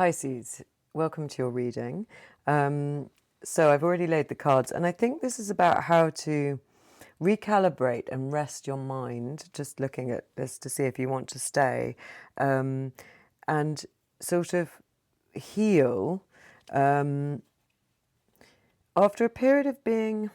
Pisces, welcome to your reading. So I've already laid the cards, and I think this is about how to recalibrate and rest your mind, just looking at this to see if you want to stay, and sort of heal after a period of being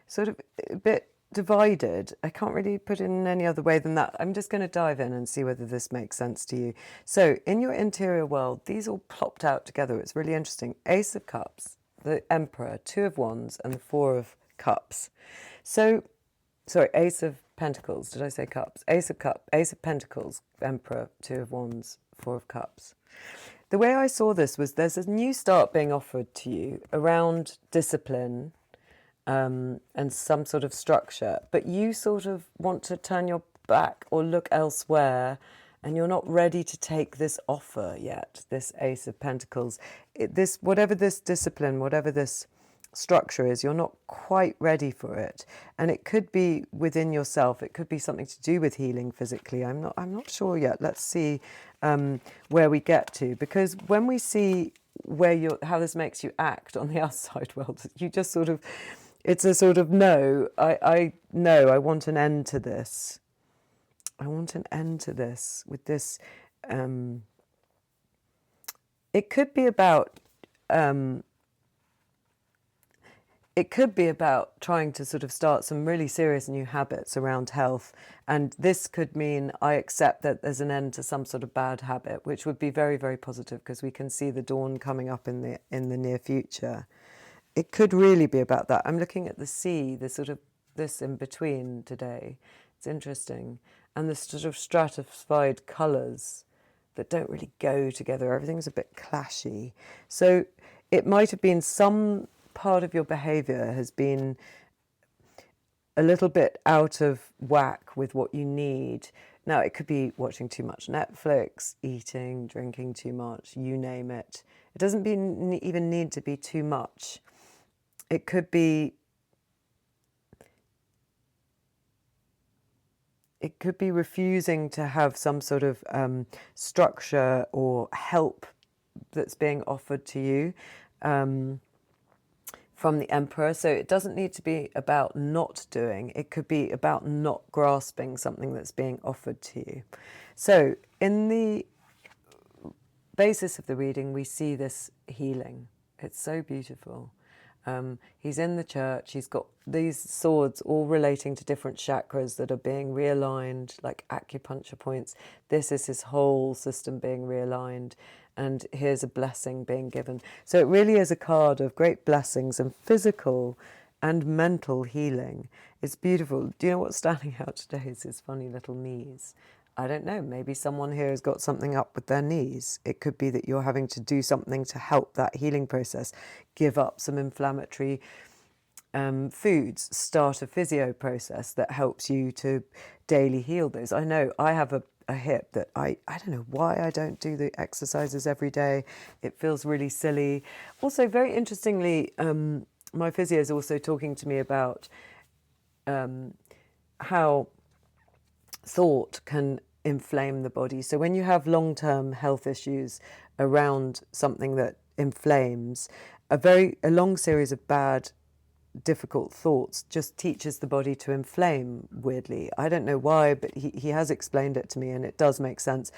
sort of a bit divided. I can't really put it in any other way than that. I'm just going to dive in and see whether this makes sense to you. So in your interior world, these all plopped out together. It's really interesting. Ace of Cups, the Emperor, Two of Wands, and the Four of Cups. So, sorry, Ace of Pentacles. Did I say Cups? Ace of Cups, Ace of Pentacles, Emperor, Two of Wands, Four of Cups. The way I saw this was there's a new start being offered to you around discipline, and some sort of structure, but you sort of want to turn your back or look elsewhere, and you're not ready to take this offer yet, this Ace of Pentacles. Whatever this discipline, whatever this structure is, you're not quite ready for it. And it could be within yourself, it could be something to do with healing physically. I'm not sure yet. Let's see where we get to, because when we see how this makes you act on the outside world, you just sort of, it's a sort of no, I want an end to this. I want an end to this with this. It could be about trying to sort of start some really serious new habits around health. And this could mean I accept that there's an end to some sort of bad habit, which would be very, very positive, because we can see the dawn coming up in the near future. It could really be about that. I'm looking at the sea, the sort of this in between today. It's interesting. And the sort of stratified colours that don't really go together. Everything's a bit clashy. So it might have been some part of your behaviour has been a little bit out of whack with what you need. Now, it could be watching too much Netflix, eating, drinking too much, you name it. It doesn't even need to be too much. It could be refusing to have some sort of structure or help that's being offered to you from the Emperor. So it doesn't need to be about not doing. It could be about not grasping something that's being offered to you. So in the basis of the reading, we see this healing. It's so beautiful. He's in the church, he's got these swords all relating to different chakras that are being realigned, like acupuncture points. This is his whole system being realigned, and here's a blessing being given. So it really is a card of great blessings and physical and mental healing. It's beautiful. Do you know what's standing out today is his funny little knees. I don't know, maybe someone here has got something up with their knees. It could be that you're having to do something to help that healing process, give up some inflammatory foods, start a physio process that helps you to daily heal those. I know I have a hip that I don't know why I don't do the exercises every day. It feels really silly. Also, very interestingly, my physio is also talking to me about how thought can inflame the body. So when you have long-term health issues around something that inflames, a long series of bad, difficult thoughts just teaches the body to inflame, weirdly. I don't know why, but he has explained it to me, and it does make sense.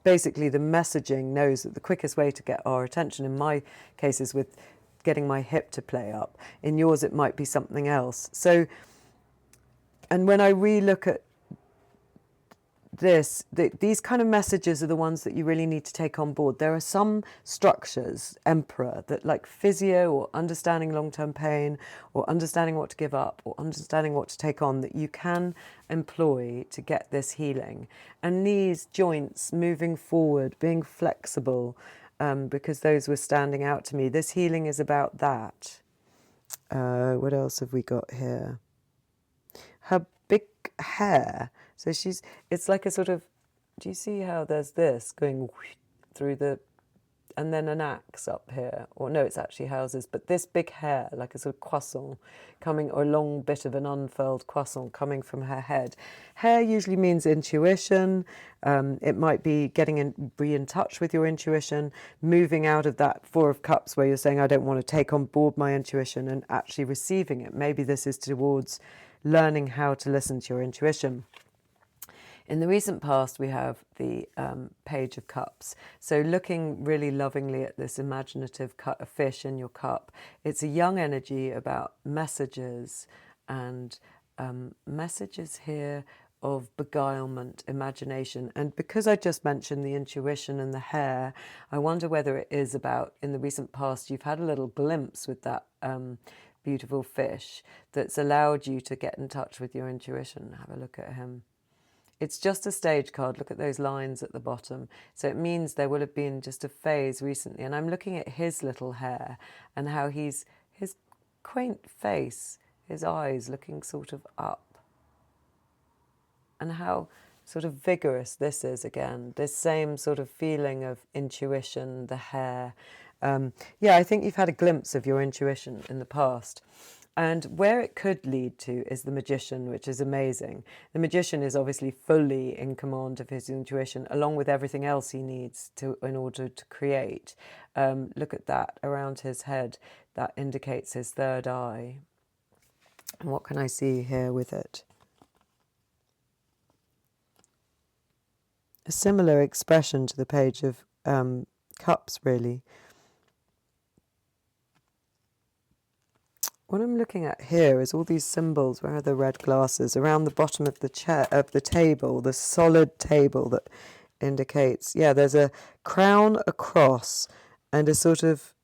Basically, the messaging knows that the quickest way to get our attention, in my case, is with getting my hip to play up. In yours, it might be something else. So, and when I re-look at these kind of messages are the ones that you really need to take on board. There are some structures, Emperor, that like physio or understanding long-term pain or understanding what to give up or understanding what to take on, that you can employ to get this healing. And knees, joints, moving forward, being flexible, because those were standing out to me. This healing is about that. What else have we got here? Her big hair. So it's like a sort of, do you see how there's this going through the and then an axe up here, or no, it's actually houses, but this big hair, like a sort of croissant coming, or a long bit of an unfurled croissant coming from her head. Hair usually means intuition. It might be be in touch with your intuition, moving out of that Four of Cups where you're saying, I don't want to take on board my intuition, and actually receiving it. Maybe this is towards learning how to listen to your intuition. In the recent past, we have the Page of Cups. So looking really lovingly at this imaginative fish in your cup, it's a young energy about messages, and messages here of beguilement, imagination. And because I just mentioned the intuition and the hair, I wonder whether it is about, in the recent past, you've had a little glimpse with that beautiful fish that's allowed you to get in touch with your intuition. Have a look at him. It's just a stage card. Look at those lines at the bottom. So it means there will have been just a phase recently. And I'm looking at his little hair and how his quaint face, his eyes looking sort of up. And how sort of vigorous this is again. This same sort of feeling of intuition, the hair. Yeah, I think you've had a glimpse of your intuition in the past. And where it could lead to is the Magician, which is amazing. The Magician is obviously fully in command of his intuition, along with everything else he needs in order to create. Look at that around his head. That indicates his third eye. And what can I see here with it? A similar expression to the Page of Cups, really. What I'm looking at here is all these symbols. Where are the red glasses? Around the bottom of the chair, of the table, the solid table that indicates, yeah, there's a crown, a cross, and a sort of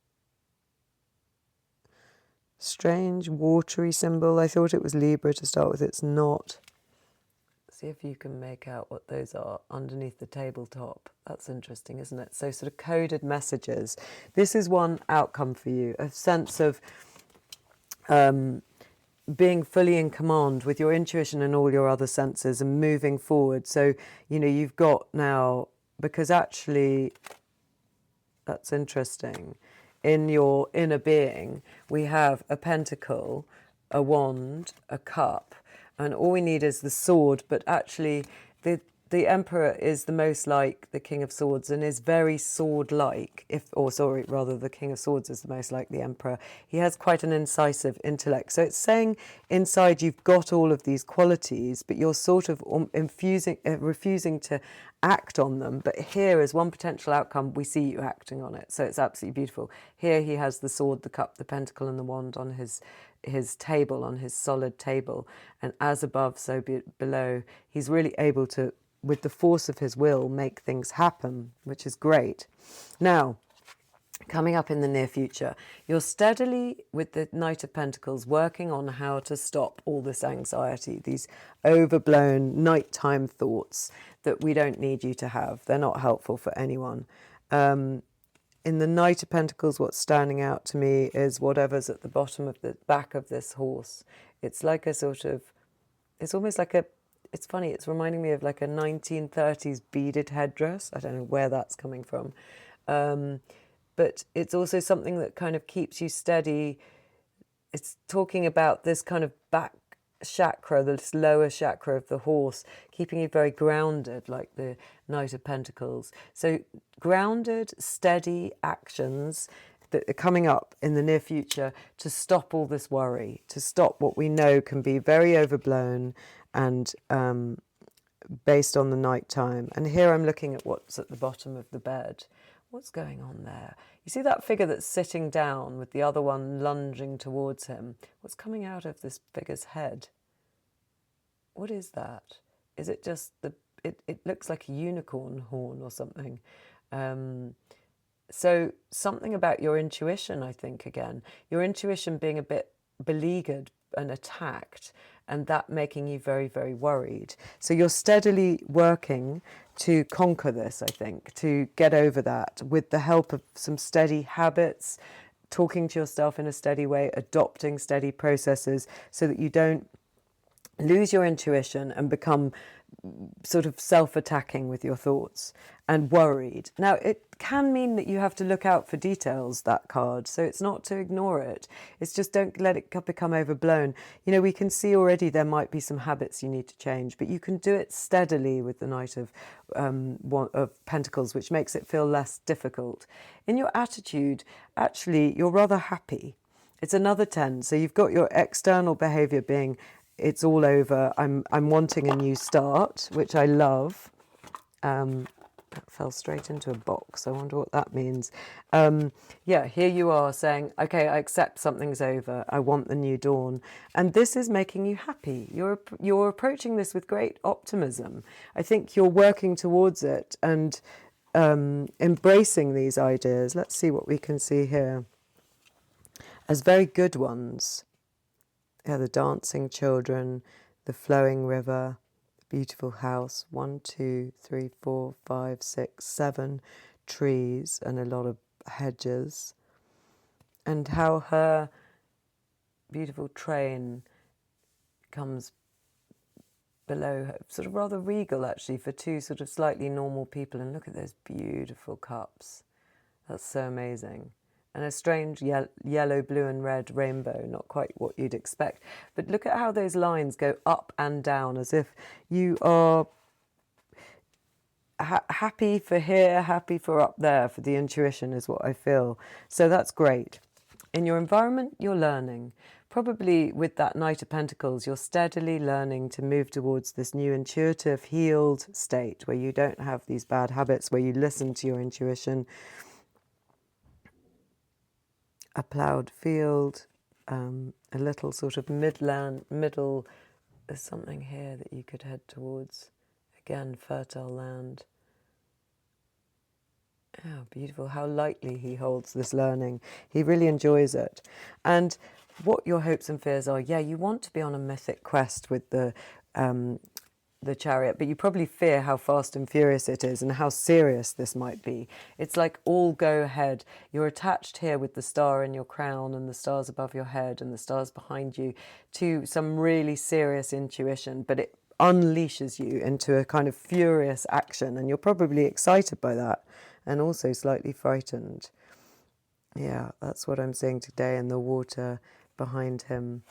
strange watery symbol. I thought it was Libra to start with. It's not. See if you can make out what those are underneath the tabletop. That's interesting, isn't it? So sort of coded messages. This is one outcome for you, a sense of being fully in command with your intuition and all your other senses and moving forward. So, you know, you've got now, because actually, that's interesting, in your inner being, we have a pentacle, a wand, a cup, and all we need is the sword, but actually the Emperor is the most like the King of Swords and is very sword-like, the King of Swords is the most like the Emperor. He has quite an incisive intellect. So it's saying inside you've got all of these qualities, but you're sort of refusing to act on them. But here is one potential outcome, we see you acting on it. So it's absolutely beautiful. Here he has the sword, the cup, the pentacle and the wand on his table, on his solid table. And as above, so below, he's really able to, with the force of his will, make things happen, which is great. Now, coming up in the near future, you're steadily, with the Knight of Pentacles, working on how to stop all this anxiety, these overblown nighttime thoughts that we don't need you to have. They're not helpful for anyone. In the Knight of Pentacles, what's standing out to me is whatever's at the bottom of the back of this horse. It's like a sort of, it's almost like a, it's funny, it's reminding me of like a 1930s beaded headdress. I don't know where that's coming from. But it's also something that kind of keeps you steady. It's talking about this kind of back chakra, this lower chakra of the horse, keeping you very grounded, like the Knight of Pentacles. So grounded, steady actions that are coming up in the near future to stop all this worry, to stop what we know can be very overblown and based on the night time. And here I'm looking at what's at the bottom of the bed. What's going on there? You see that figure that's sitting down with the other one lunging towards him? What's coming out of this figure's head? What is that? Is it just it looks like a unicorn horn or something. So something about your intuition, I think, again. Your intuition being a bit beleaguered and attacked, and that making you very, very worried. So you're steadily working to conquer this, I think, to get over that with the help of some steady habits, talking to yourself in a steady way, adopting steady processes so that you don't lose your intuition and become sort of self-attacking with your thoughts and worried. Now, it can mean that you have to look out for details, that card, so it's not to ignore it. It's just don't let it become overblown. You know, we can see already there might be some habits you need to change, but you can do it steadily with the Knight of Pentacles, which makes it feel less difficult. In your attitude, actually, you're rather happy. It's another 10, so you've got your external behaviour being, it's all over, I'm wanting a new start, which I love. That fell straight into a box. I wonder what that means. Yeah, here you are saying, okay, I accept something's over. I want the new dawn. And this is making you happy. You're approaching this with great optimism. I think you're working towards it and embracing these ideas. Let's see what we can see here as very good ones. Yeah, the dancing children, the flowing river, beautiful house, 1, 2, 3, 4, 5, 6, 7 trees and a lot of hedges, and how her beautiful train comes below her, sort of rather regal actually for two sort of slightly normal people. And look at those beautiful cups. That's so amazing. And a strange yellow, blue and red rainbow, not quite what you'd expect. But look at how those lines go up and down as if you are happy for here, happy for up there, for the intuition is what I feel. So that's great. In your environment, you're learning. Probably with that Knight of Pentacles, you're steadily learning to move towards this new intuitive, healed state where you don't have these bad habits, where you listen to your intuition. A ploughed field, a little sort of middle, there's something here that you could head towards. Again, fertile land. Oh, beautiful. How lightly he holds this learning. He really enjoys it. And what your hopes and fears are, yeah, you want to be on a mythic quest with the Chariot, but you probably fear how fast and furious it is and how serious this might be. It's like all go ahead. You're attached here with the star in your crown and the stars above your head and the stars behind you to some really serious intuition, but it unleashes you into a kind of furious action, and you're probably excited by that and also slightly frightened. Yeah, that's what I'm seeing today, in the water behind him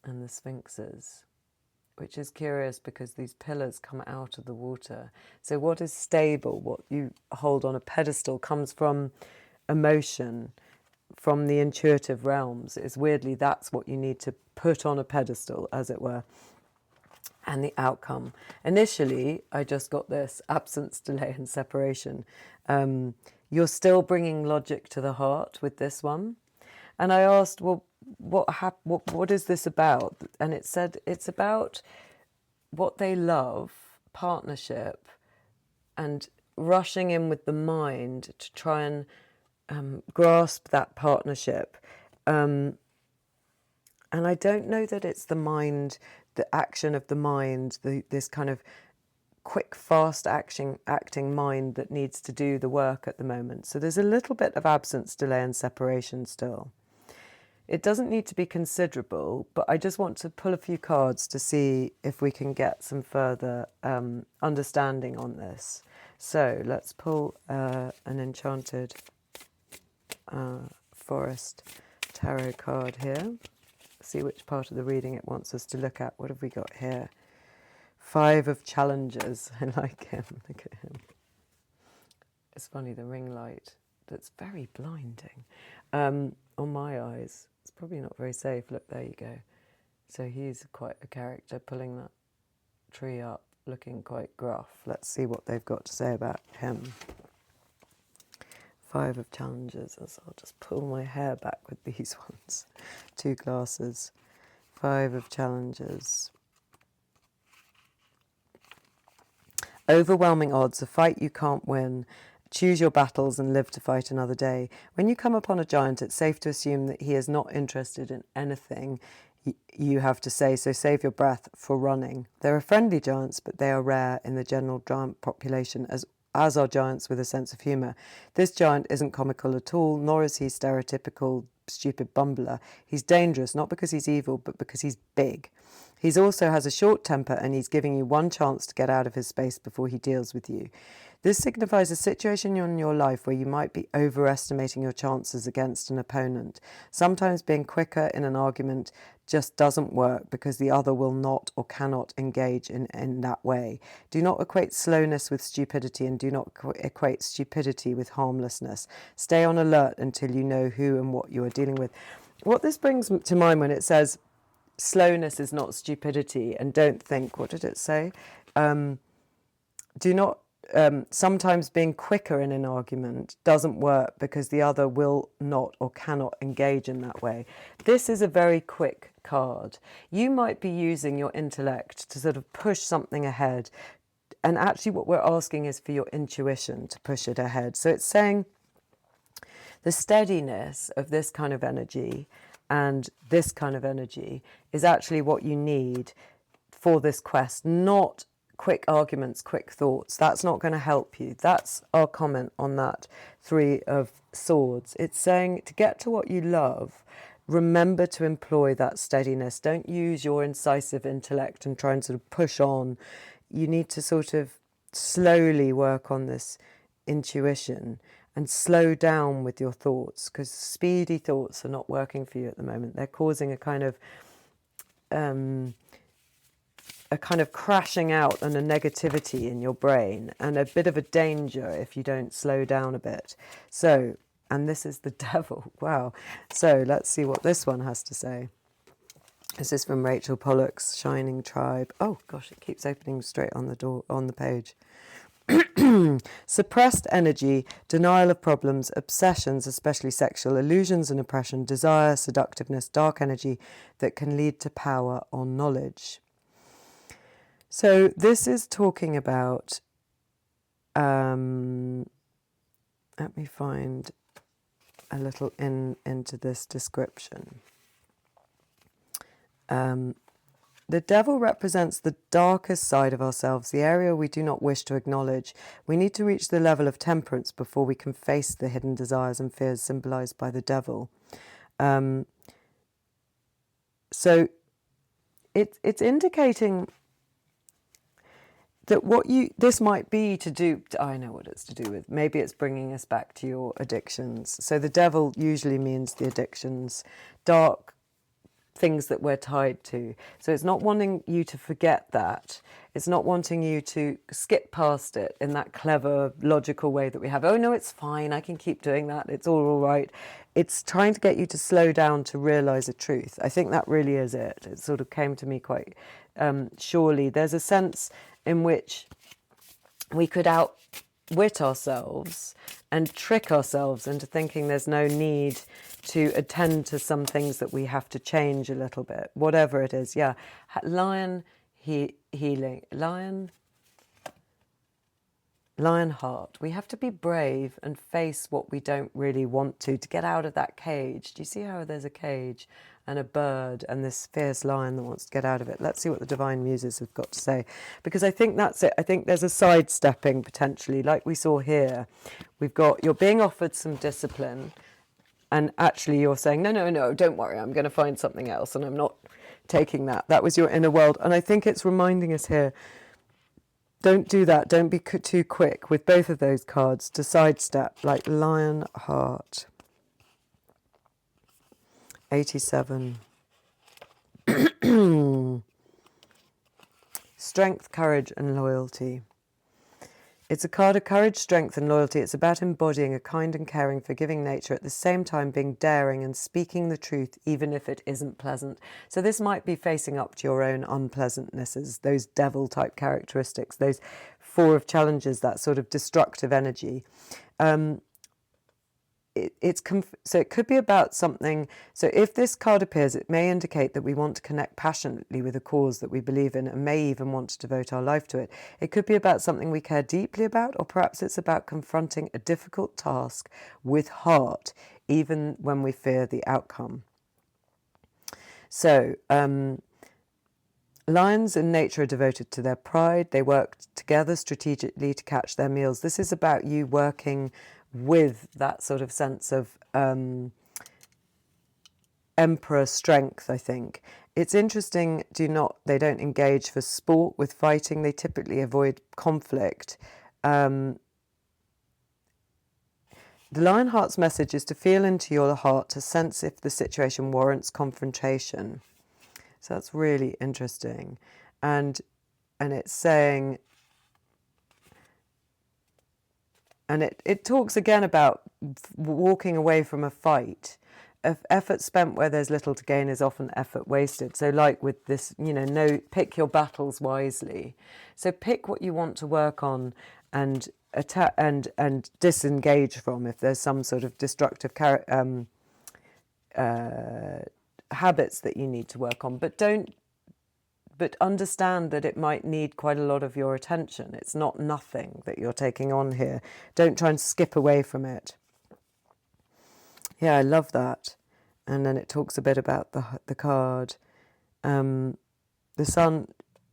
and the sphinxes. Which is curious because these pillars come out of the water. So what is stable, what you hold on a pedestal, comes from emotion, from the intuitive realms. It's weirdly, that's what you need to put on a pedestal, as it were. And the outcome. Initially, I just got this absence, delay and separation. You're still bringing logic to the heart with this one. And I asked, well, what is this about? And it said it's about what they love, partnership, and rushing in with the mind to try and grasp that partnership. And I don't know that it's the mind, the action of the mind, this kind of quick, fast acting mind that needs to do the work at the moment. So there's a little bit of absence, delay and separation still. It doesn't need to be considerable, but I just want to pull a few cards to see if we can get some further understanding on this. So let's pull an Enchanted Forest Tarot card here. See which part of the reading it wants us to look at. What have we got here? 5 of Challenges. I like him. Look at him. It's funny, the ring light that's very blinding on my eyes. It's probably not very safe. Look, there you go. So he's quite a character, pulling that tree up, looking quite gruff. Let's see what they've got to say about him. 5 of Challenges. So I'll just pull my hair back with these ones. 2 glasses. 5 of Challenges. Overwhelming odds, a fight you can't win. Choose your battles and live to fight another day. When you come upon a giant, it's safe to assume that he is not interested in anything you have to say, so save your breath for running. There are friendly giants, but they are rare in the general giant population, as are giants with a sense of humour. This giant isn't comical at all, nor is he stereotypical stupid bumbler. He's dangerous, not because he's evil, but because he's big. He also has a short temper, and he's giving you one chance to get out of his space before he deals with you. This signifies a situation in your life where you might be overestimating your chances against an opponent. Sometimes being quicker in an argument just doesn't work because the other will not or cannot engage in that way. Do not equate slowness with stupidity, and do not equate stupidity with harmlessness. Stay on alert until you know who and what you are dealing with. What this brings to mind when it says slowness is not stupidity, and don't think, what did it say? Do not, sometimes being quicker in an argument doesn't work because the other will not or cannot engage in that way. This is a very quick card. You might be using your intellect to sort of push something ahead, and actually what we're asking is for your intuition to push it ahead. So it's saying the steadiness of this kind of energy and this kind of energy is actually what you need for this quest, not quick arguments, quick thoughts. That's not going to help you. That's our comment on that Three of Swords. It's saying to get to what you love, remember to employ that steadiness. Don't use your incisive intellect and try and sort of push on. You need to sort of slowly work on this intuition and slow down with your thoughts, because speedy thoughts are not working for you at the moment. They're causing a kind of crashing out and a negativity in your brain, and a bit of a danger if you don't slow down a bit. So, and this is the devil. Wow. So let's see what this one has to say. This is from Rachel Pollock's Shining Tribe. Oh gosh, it keeps opening straight on the door, on the page. Suppressed energy, denial of problems, obsessions, especially sexual, illusions and oppression, desire, seductiveness, dark energy that can lead to power or knowledge. So this is talking about, let me find a little into this description. The devil represents the darkest side of ourselves, the area we do not wish to acknowledge. We need to reach the level of temperance before we can face the hidden desires and fears symbolized by the devil. So it's indicating that this might be to do, I know what it's to do with. Maybe it's bringing us back to your addictions. So the devil usually means the addictions, dark things that we're tied to. So it's not wanting you to forget that. It's not wanting you to skip past it in that clever, logical way that we have. Oh no, it's fine. I can keep doing that. It's all right. It's trying to get you to slow down to realize a truth. I think that really is it. It sort of came to me quite surely. There's a sense in which we could outwit ourselves and trick ourselves into thinking there's no need to attend to some things that we have to change a little bit, whatever it is. Yeah, healing, lion heart. We have to be brave and face what we don't really want to get out of that cage. Do you see how there's a cage and a bird and this fierce lion that wants to get out of it? Let's see what the Divine Muses have got to say, because I think that's it. I think there's a sidestepping potentially, like we saw here. We've got, you're being offered some discipline, and actually you're saying, no, don't worry, I'm going to find something else, and I'm not taking that. That was your inner world. And I think it's reminding us here, don't do that. Don't be too quick with both of those cards to sidestep, like Lion Heart. 87. Strength, courage and loyalty. It's a card of courage, strength and loyalty. It's about embodying a kind and caring, forgiving nature, at the same time being daring and speaking the truth, even if it isn't pleasant. So this might be facing up to your own unpleasantnesses, those devil-type characteristics, those Four of Challenges, that sort of destructive energy. So it could be about something. So if this card appears, it may indicate that we want to connect passionately with a cause that we believe in, and may even want to devote our life to it. It could be about something we care deeply about, or perhaps it's about confronting a difficult task with heart, even when we fear the outcome. So lions in nature are devoted to their pride. They work together strategically to catch their meals. This is about you working with that sort of sense of emperor strength, I think. It's interesting, they don't engage for sport with fighting. They typically avoid conflict. The Lionheart's message is to feel into your heart, to sense if the situation warrants confrontation. So that's really interesting. And it's saying, and it talks again about walking away from a fight. Effort spent where there's little to gain is often effort wasted. So like with this, pick your battles wisely. So pick what you want to work on and attack and disengage from if there's some sort of destructive habits that you need to work on. But understand that it might need quite a lot of your attention. It's not nothing that you're taking on here. Don't try and skip away from it. Yeah, I love that. And then it talks a bit about the card. The sun,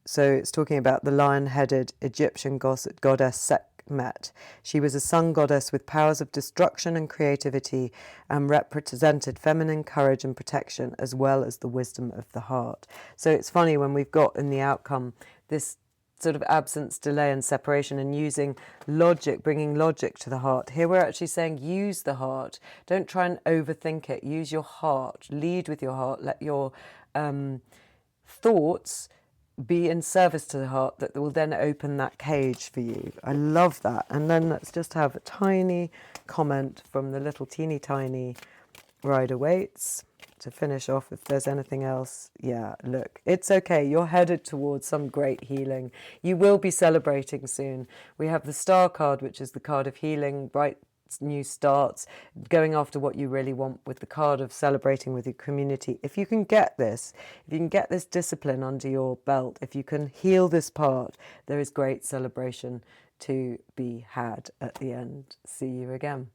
so it's talking about the lion-headed Egyptian goddess Sekhmet. She was a sun goddess with powers of destruction and creativity, and represented feminine courage and protection, as well as the wisdom of the heart. So it's funny when we've got in the outcome this sort of absence, delay and separation, and using logic, bringing logic to the heart. Here we're actually saying use the heart. Don't try and overthink it. Use your heart. Lead with your heart. Let your thoughts be in service to the heart, that will then open that cage for you. I love that. And then let's just have a tiny comment from the little teeny tiny Rider Waite to finish off if there's anything else. Yeah, look, it's okay. You're headed towards some great healing. You will be celebrating soon. We have the Star card, which is the card of healing, bright new starts, going after what you really want, with the card of celebrating with your community. If you can get this discipline under your belt, if you can heal this part, there is great celebration to be had at the end. See you again.